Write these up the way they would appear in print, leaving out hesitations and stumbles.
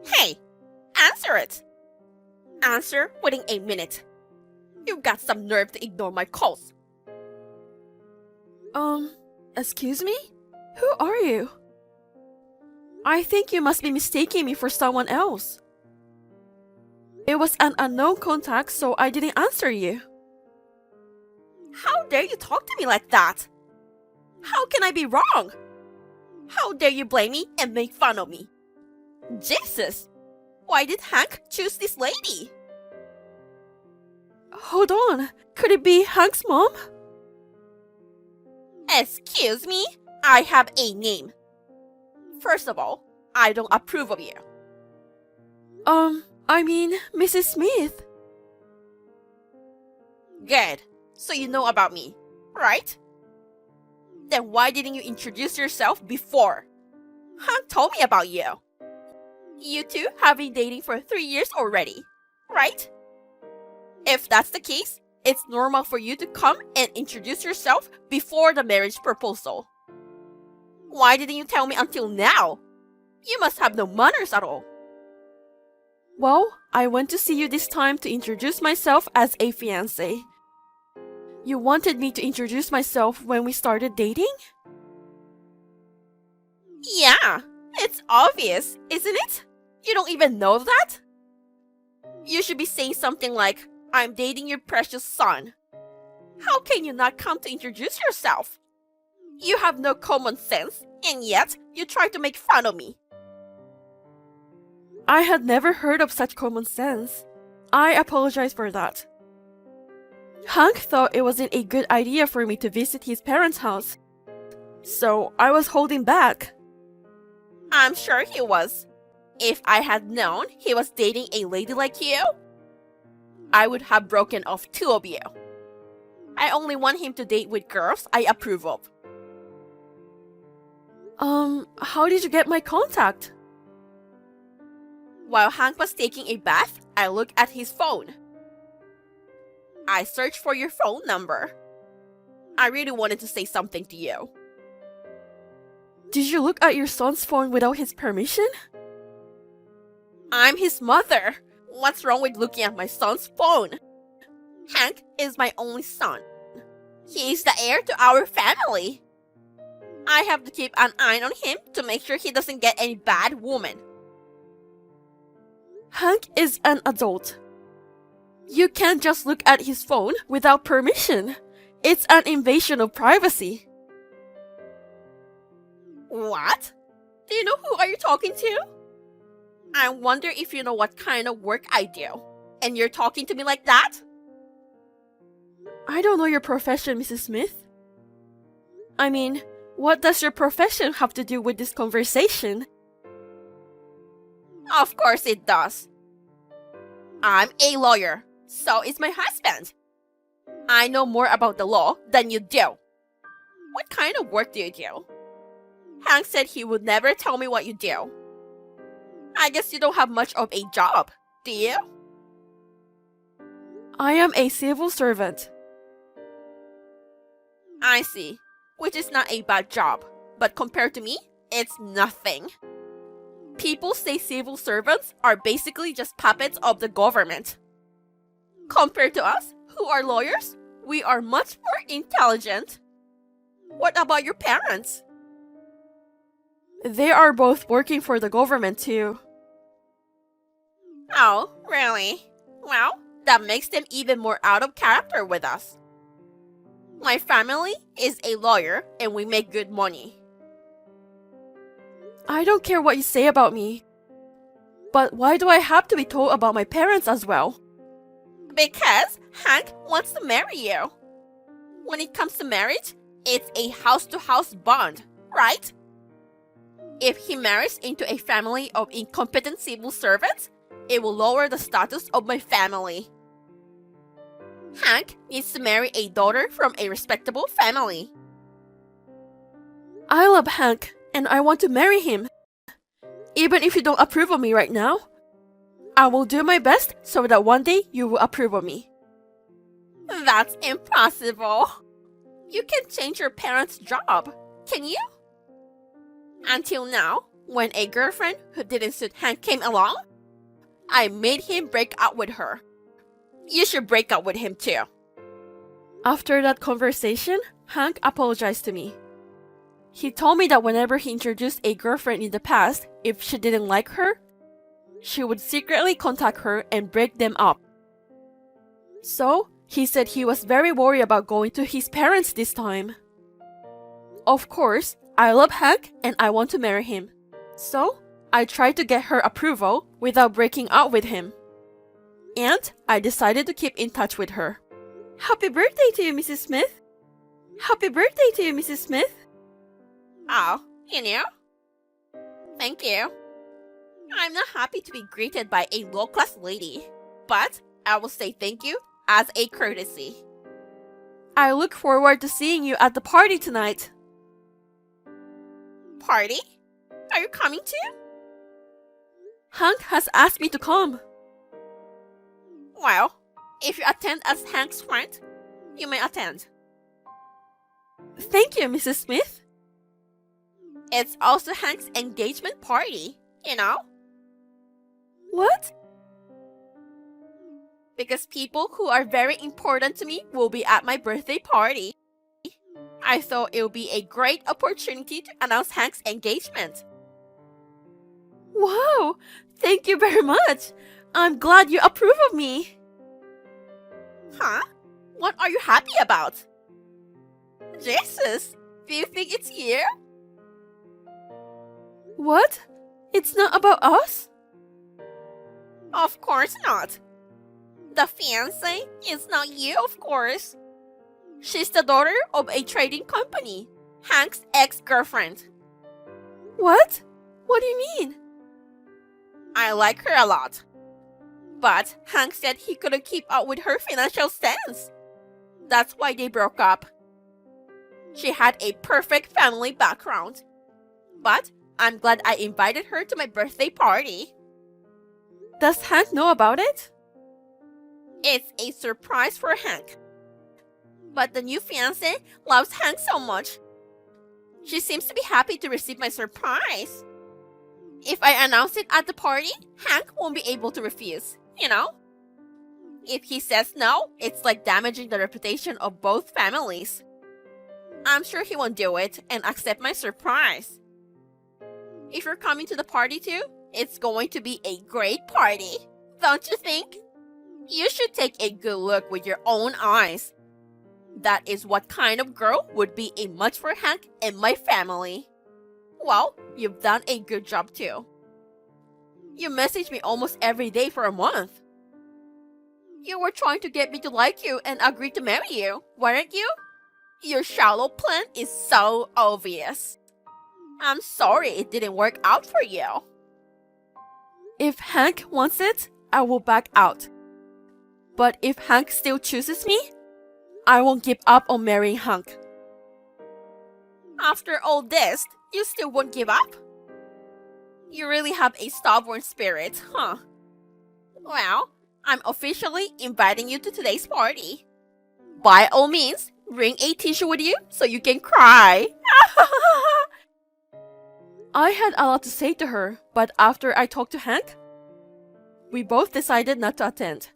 Hey, answer it! Answer within a minute. You've got some nerve to ignore my calls. Excuse me? Who are you? I think you must be mistaking me for someone else. It was an unknown contact, so I didn't answer you. How dare you talk to me like that? How can I be wrong? How dare you blame me and make fun of me? Jesus! Why did Hank choose this lady? Hold on, could it be Hank's mom? Excuse me? I have a name. First of all, I don't approve of you. I mean, Mrs. Smith. Good. So you know about me, right? Then why didn't you introduce yourself before? Hank told me about you. You two have been dating for 3 years already, right? If that's the case, it's normal for you to come and introduce yourself before the marriage proposal. Why didn't you tell me until now? You must have no manners at all. Well, I went to see you this time to introduce myself as a fiancé. You wanted me to introduce myself when we started dating? Yeah, it's obvious, isn't it? You don't even know that? You should be saying something like, I'm dating your precious son. How can you not come to introduce yourself? You have no common sense, and yet you try to make fun of me. I had never heard of such common sense. I apologize for that. Hank thought it wasn't a good idea for me to visit his parents' house, so I was holding back. I'm sure he was. If I had known he was dating a lady like you, I would have broken off two of you. I only want him to date with girls I approve of. How did you get my contact? While Hank was taking a bath, I looked at his phone. I searched for your phone number. I really wanted to say something to you. Did you look at your son's phone without his permission? I'm his mother. What's wrong with looking at my son's phone? Hank is my only son. He is the heir to our family. I have to keep an eye on him to make sure he doesn't get any bad woman. Hank is an adult. You can't just look at his phone without permission. It's an invasion of privacy. What? Do you know who are you talking to? I wonder if you know what kind of work I do. And you're talking to me like that? I don't know your profession, Mrs. Smith. I mean, what does your profession have to do with this conversation? Of course it does. I'm a lawyer. So is my husband. I know more about the law than you do. What kind of work do you do? Hank said he would never tell me what you do. I guess you don't have much of a job, do you? I am a civil servant. I see. Which is not a bad job, but compared to me, it's nothing. People say civil servants are basically just puppets of the government. Compared to us, who are lawyers, we are much more intelligent. What about your parents? They are both working for the government too. Oh, really? Well, that makes them even more out of character with us. My family is a lawyer and we make good money. I don't care what you say about me. But why do I have to be told about my parents as well? Because Hank wants to marry you. When it comes to marriage, it's a house-to-house bond, right? If he marries into a family of incompetent civil servants, it will lower the status of my family. Hank needs to marry a daughter from a respectable family. I love Hank, and I want to marry him. Even if you don't approve of me right now, I will do my best so that one day you will approve of me. That's impossible. You can change your parents' job, can you? Until now, When a girlfriend who didn't suit Hank came along, I made him break up with her. You should break up with him too. After that conversation, Hank apologized to me. He told me that whenever he introduced a girlfriend in the past, if she didn't like her, she would secretly contact her and break them up. So, he said he was very worried about going to his parents this time. Of course, I love Hank and I want to marry him. So, I tried to get her approval without breaking up with him. And I decided to keep in touch with her. Happy birthday to you, Mrs. Smith! Happy birthday to you, Mrs. Smith! Oh, you know? Thank you. I'm not happy to be greeted by a low-class lady, but I will say thank you as a courtesy. I look forward to seeing you at the party tonight. Party? Are you coming too? Hank has asked me to come. Well, if you attend as Hank's friend, you may attend. Thank you, Mrs. Smith. It's also Hank's engagement party, you know? What? Because people who are very important to me will be at my birthday party. I thought it would be a great opportunity to announce Hank's engagement. Wow! Thank you very much. I'm glad you approve of me. Huh? What are you happy about? Jesus, do you think it's you? What? It's not about us? Of course not. The fiancé is not you, of course. She's the daughter of a trading company, Hank's ex-girlfriend. What? What do you mean? I like her a lot. But Hank said he couldn't keep up with her financial stance. That's why they broke up. She had a perfect family background. But I'm glad I invited her to my birthday party. Does Hank know about it? It's a surprise for Hank. But the new fiancé loves Hank so much. She seems to be happy to receive my surprise. If I announce it at the party, Hank won't be able to refuse, you know? If he says no, it's like damaging the reputation of both families. I'm sure he won't do it and accept my surprise. If you're coming to the party too, it's going to be a great party, don't you think? You should take a good look with your own eyes. That is what kind of girl would be a match for Hank and my family. Well, you've done a good job too. You message me almost every day for a month. You were trying to get me to like you and agree to marry you, weren't you? Your shallow plan is so obvious. I'm sorry it didn't work out for you. If Hank wants it, I will back out. But if Hank still chooses me, I won't give up on marrying Hank. After all this, you still won't give up? You really have a stubborn spirit, huh? Well, I'm officially inviting you to today's party. By all means, bring a tissue with you so you can cry. I had a lot to say to her, but after I talked to Hank, we both decided not to attend.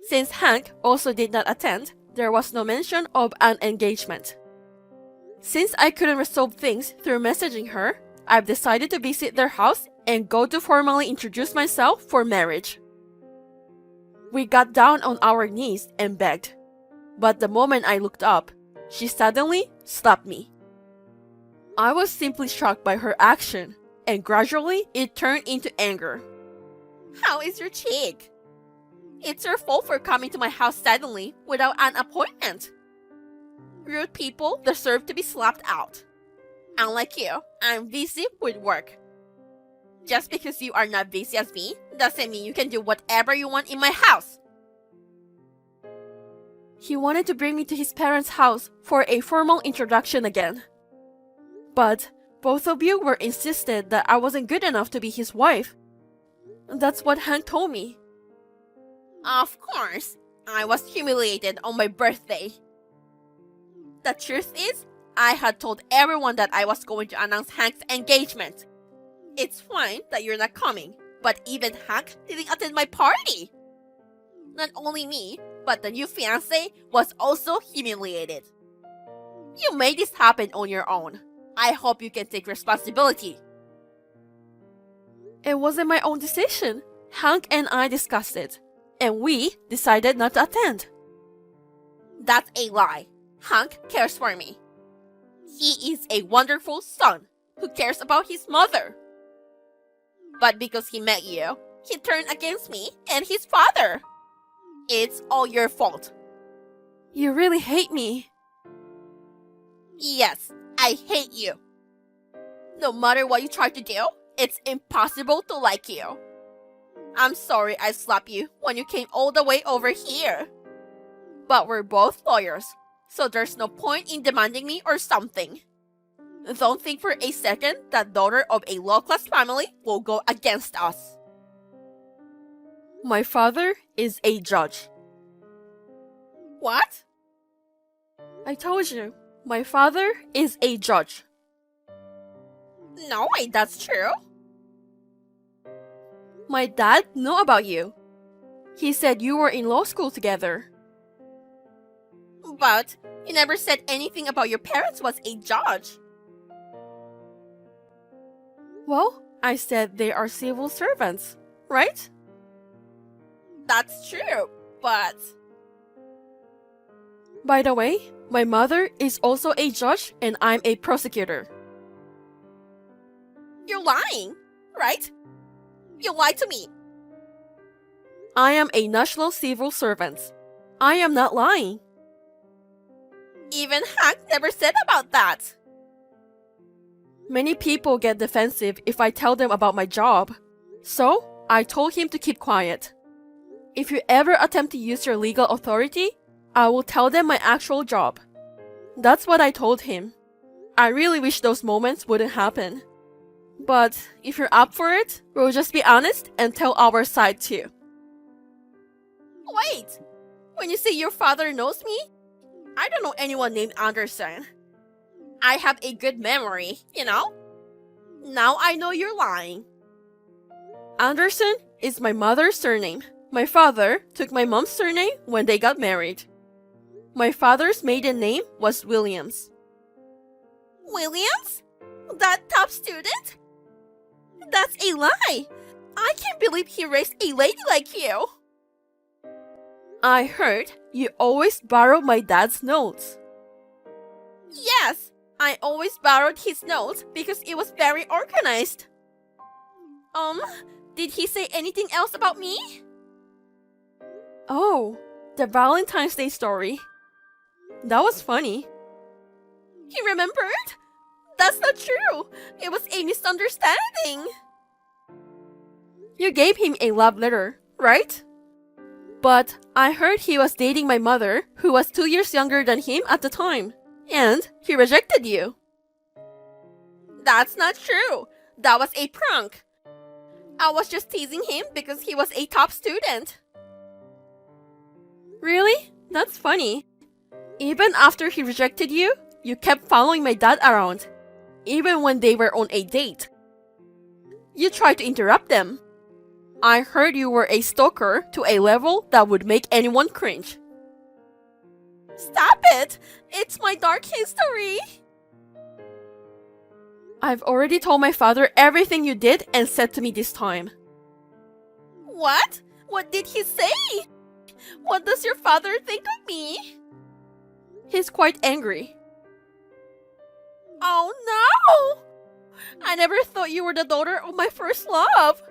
Since Hank also did not attend, there was no mention of an engagement. Since I couldn't resolve things through messaging her, I've decided to visit their house and go to formally introduce myself for marriage. We got down on our knees and begged, but the moment I looked up, she suddenly slapped me. I was simply shocked by her action, and gradually it turned into anger. How is your cheek? It's your fault for coming to my house suddenly without an appointment. Rude people deserve to be slapped out. Unlike you, I'm busy with work. Just because you are not busy as me doesn't mean you can do whatever you want in my house. He wanted to bring me to his parents' house for a formal introduction again. But both of you were insisted that I wasn't good enough to be his wife. That's what Hank told me. Of course, I was humiliated on my birthday. The truth is, I had told everyone that I was going to announce Hank's engagement. It's fine that you're not coming, but even Hank didn't attend my party. Not only me, but the new fiancé was also humiliated. You made this happen on your own. I hope you can take responsibility. It wasn't my own decision. Hank and I discussed it, and we decided not to attend. That's a lie. Hank cares for me. He is a wonderful son who cares about his mother. But because he met you, he turned against me and his father. It's all your fault. You really hate me. Yes, I hate you. No matter what you try to do, it's impossible to like you. I'm sorry I slapped you when you came all the way over here. But we're both lawyers, so there's no point in demanding me or something. Don't think for a second that daughter of a low-class family will go against us. My father is a judge. What? I told you, my father is a judge. No way, that's true. My dad knew about you. He said you were in law school together. But you never said anything about your parents was a judge. Well, I said they are civil servants, right? That's true, but... By the way, my mother is also a judge and I'm a prosecutor. You're lying, right? You lied to me. I am a national civil servant. I am not lying. Even Hank never said about that. Many people get defensive if I tell them about my job. So, I told him to keep quiet. If you ever attempt to use your legal authority, I will tell them my actual job. That's what I told him. I really wish those moments wouldn't happen. But if you're up for it, we'll just be honest and tell our side too. Wait! When you say your father knows me, I don't know anyone named Anderson. I have a good memory, you know? Now I know you're lying. Anderson is my mother's surname. My father took my mom's surname when they got married. My father's maiden name was Williams. Williams? That top student? That's a lie! I can't believe he raised a lady like you! I heard you always borrow my dad's notes. Yes, I always borrowed his notes because it was very organized. Did he say anything else about me? Oh, the Valentine's Day story. That was funny. He remembered? That's not true. It was a misunderstanding. You gave him a love letter, right? But I heard he was dating my mother, who was 2 years younger than him at the time. And he rejected you. That's not true. That was a prank. I was just teasing him because he was a top student. Really? That's funny. Even after he rejected you, you kept following my dad around, even when they were on a date. You tried to interrupt them. I heard you were a stalker to a level that would make anyone cringe. Stop it! It's my dark history! I've already told my father everything you did and said to me this time. What? What did he say? What does your father think of me? He's quite angry. Oh no! I never thought you were the daughter of my first love.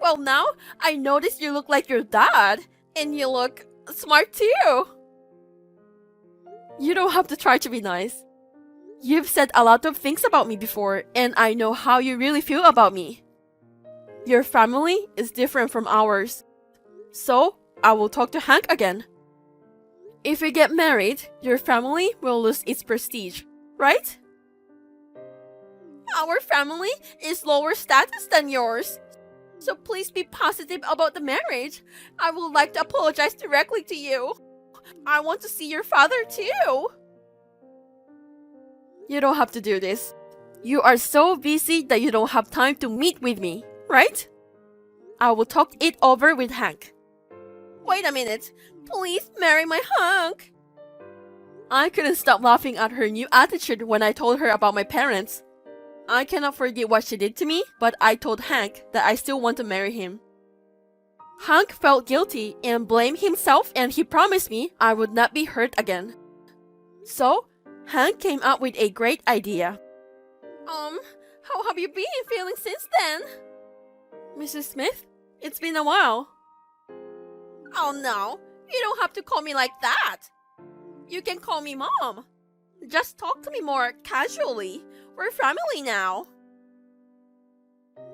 Well, now I notice you look like your dad, and you look smart too. You don't have to try to be nice. You've said a lot of things about me before, and I know how you really feel about me. Your family is different from ours. So, I will talk to Hank again. If you get married, your family will lose its prestige, right? Our family is lower status than yours. So please be positive about the marriage. I would like to apologize directly to you. I want to see your father too. You don't have to do this. You are so busy that you don't have time to meet with me, right? I will talk it over with Hank. Wait a minute. Please marry my Hank. I couldn't stop laughing at her new attitude when I told her about my parents. I cannot forget what she did to me, but I told Hank that I still want to marry him. Hank felt guilty and blamed himself, and he promised me I would not be hurt again. So, Hank came up with a great idea. How have you been feeling since then? Mrs. Smith, it's been a while. Oh no, you don't have to call me like that. You can call me Mom. Just talk to me more casually. We're family now.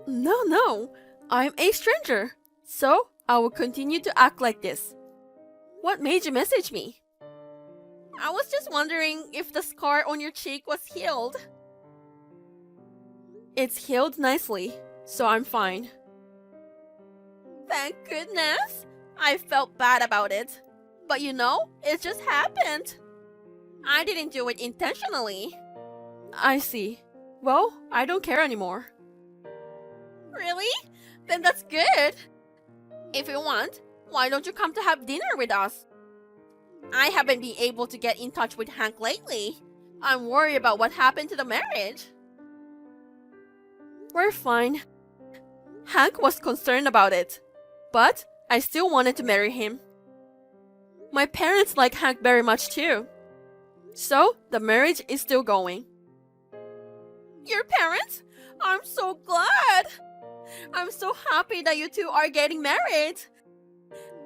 No, I'm a stranger. So, I will continue to act like this. What made you message me? I was just wondering if the scar on your cheek was healed. It's healed nicely, so I'm fine. Thank goodness. I felt bad about it. But you know, it just happened. I didn't do it intentionally. I see. Well, I don't care anymore. Really? Then that's good. If you want, why don't you come to have dinner with us? I haven't been able to get in touch with Hank lately. I'm worried about what happened to the marriage. We're fine. Hank was concerned about it, but I still wanted to marry him. My parents like Hank very much too. So, the marriage is still going. Your parents? I'm so glad. I'm so happy that you two are getting married.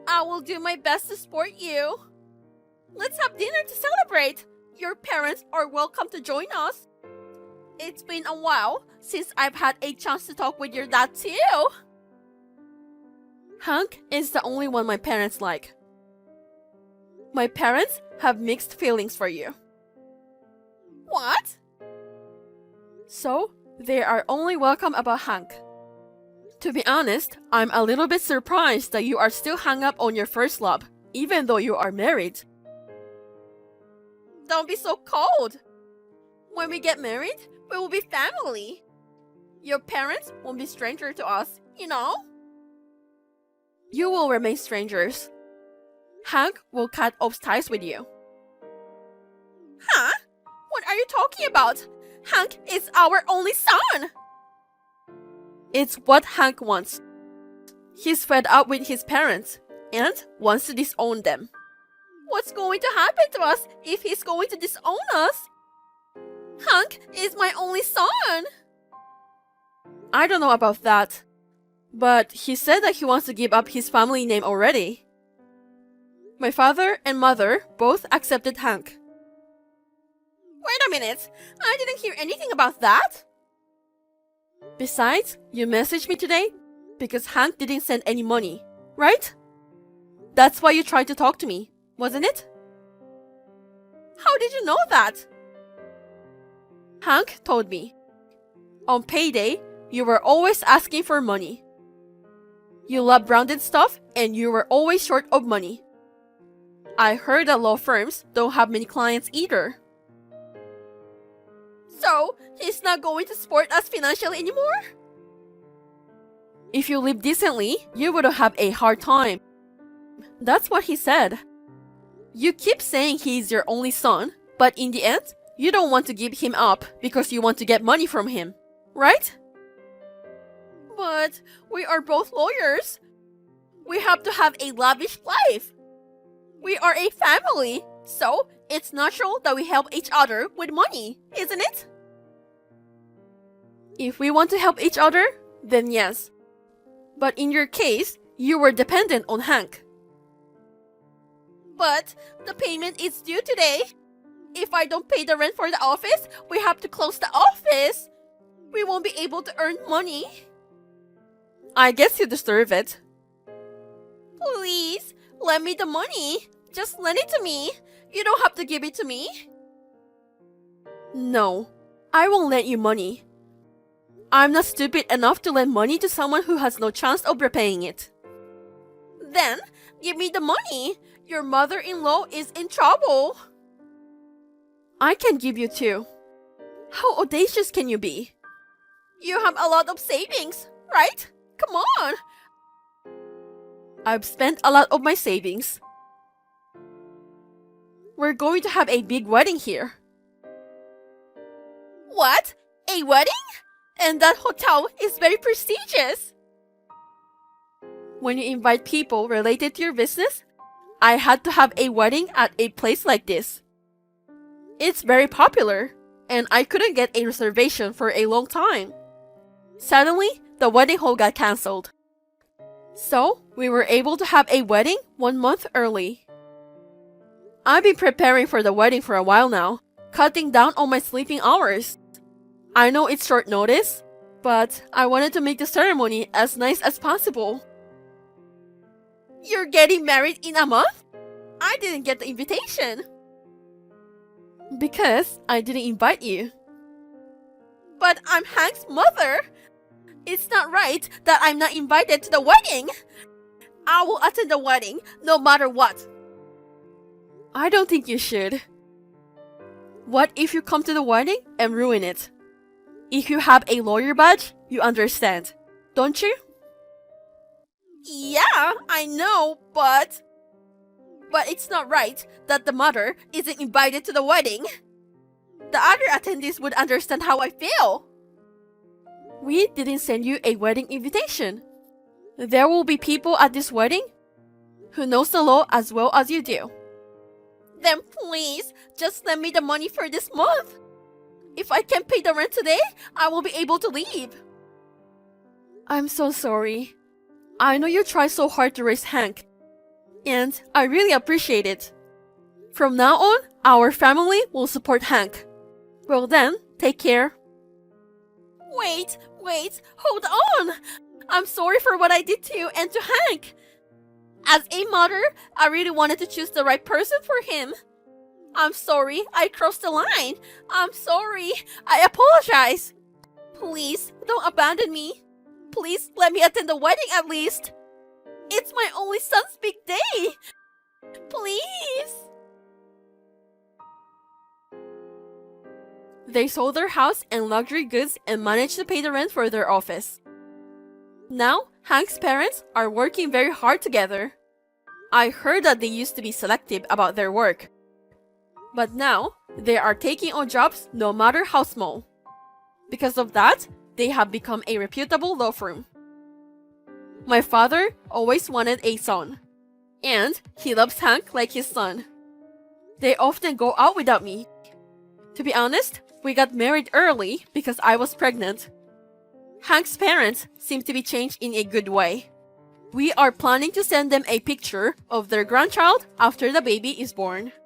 I will do my best to support you. Let's have dinner to celebrate. Your parents are welcome to join us. It's been a while since I've had a chance to talk with your dad too. Hank is the only one my parents like. My parents have mixed feelings for you. What? So, they are only welcome about Hank. To be honest, I'm a little bit surprised that you are still hung up on your first love, even though you are married. Don't be so cold. When we get married, we will be family. Your parents won't be strangers to us, you know? You will remain strangers. Hank will cut off ties with you. Huh? What are you talking about? Hank is our only son! It's what Hank wants. He's fed up with his parents and wants to disown them. What's going to happen to us if he's going to disown us? Hank is my only son! I don't know about that, but he said that he wants to give up his family name already. My father and mother both accepted Hank. Wait a minute, I didn't hear anything about that. Besides, you messaged me today because Hank didn't send any money, right? That's why you tried to talk to me, wasn't it? How did you know that? Hank told me. On payday, you were always asking for money. You love branded stuff and you were always short of money. I heard that law firms don't have many clients either. So, he's not going to support us financially anymore? If you live decently, you wouldn't have a hard time. That's what he said. You keep saying he's your only son, but in the end, you don't want to give him up because you want to get money from him, right? But we are both lawyers. We have to have a lavish life. We are a family, so it's natural that we help each other with money, isn't it? If we want to help each other, then yes. But in your case, you were dependent on Hank. But the payment is due today. If I don't pay the rent for the office, we have to close the office. We won't be able to earn money. I guess you deserve it. Please, lend me the money. Just lend it to me. You don't have to give it to me. No, I won't lend you money. I'm not stupid enough to lend money to someone who has no chance of repaying it. Then, give me the money. Your mother-in-law is in trouble. I can give you two. How audacious can you be? You have a lot of savings, right? Come on! I've spent a lot of my savings. We're going to have a big wedding here. What? A wedding? And that hotel is very prestigious. When you invite people related to your business, I had to have a wedding at a place like this. It's very popular, and I couldn't get a reservation for a long time. Suddenly, the wedding hall got cancelled. So, we were able to have a wedding 1 month early. I've been preparing for the wedding for a while now, cutting down on my sleeping hours. I know it's short notice, but I wanted to make the ceremony as nice as possible. You're getting married in a month? I didn't get the invitation. Because I didn't invite you. But I'm Hank's mother. It's not right that I'm not invited to the wedding. I will attend the wedding no matter what. I don't think you should. What if you come to the wedding and ruin it? If you have a lawyer badge, you understand, don't you? Yeah, I know, but it's not right that the mother isn't invited to the wedding. The other attendees would understand how I feel. We didn't send you a wedding invitation. There will be people at this wedding who knows the law as well as you do. Then please, just lend me the money for this month. If I can't pay the rent today, I won't be able to leave. I'm so sorry. I know you tried so hard to raise Hank, and I really appreciate it. From now on, our family will support Hank. Well then, take care. Wait, hold on. I'm sorry for what I did to you and to Hank. As a mother, I really wanted to choose the right person for him. I'm sorry, I crossed the line. I'm sorry, I apologize. Please, don't abandon me. Please let me attend the wedding at least. It's my only son's big day. Please. They sold their house and luxury goods and managed to pay the rent for their office. Now, Hank's parents are working very hard together. I heard that they used to be selective about their work. But now, they are taking on jobs no matter how small. Because of that, they have become a reputable law firm. My father always wanted a son, and he loves Hank like his son. They often go out without me. To be honest, we got married early because I was pregnant. Hank's parents seem to be changed in a good way. We are planning to send them a picture of their grandchild after the baby is born.